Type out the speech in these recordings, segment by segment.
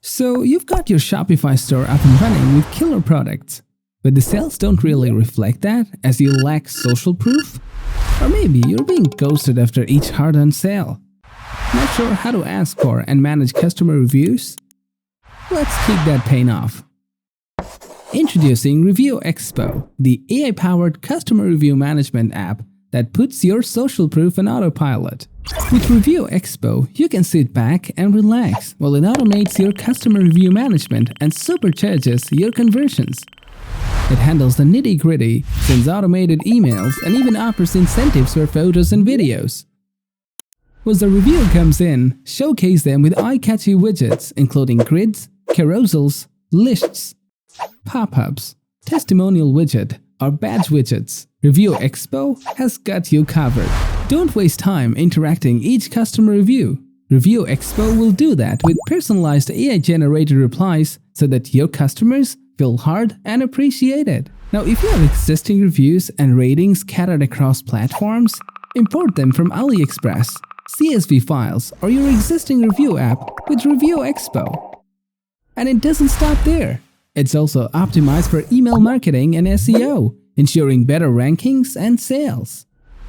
So you've got your Shopify store up and running with killer products, but the sales don't really reflect that as you lack social proof? Or maybe you're being ghosted after each hard-earned sale. Not sure how to ask for and manage customer reviews? Let's kick that pain off. Introducing ReviewXpo, the AI-powered customer review management app that puts your social proof on autopilot. With ReviewXpo, you can sit back and relax while it automates your customer review management and supercharges your conversions. It handles the nitty-gritty, sends automated emails, and even offers incentives for photos and videos. Once the review comes in, showcase them with eye-catchy widgets including grids, carousels, lists, pop-ups, testimonial widget, or badge widgets. ReviewXpo has got you covered. Don't waste time interacting each customer review. ReviewXpo will do that with personalized AI-generated replies so that your customers feel heard and appreciated. Now, if you have existing reviews and ratings scattered across platforms, import them from AliExpress, CSV files, or your existing review app with ReviewXpo. And it doesn't stop there. It's also optimized for email marketing and SEO, ensuring better rankings and sales.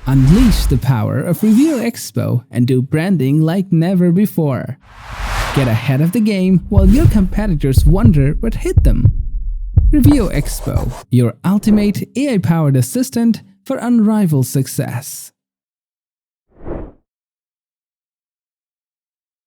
Unleash the power of ReviewXpo and do branding like never before. Get ahead of the game while your competitors wonder what hit them. ReviewXpo, your ultimate AI-powered assistant for unrivaled success.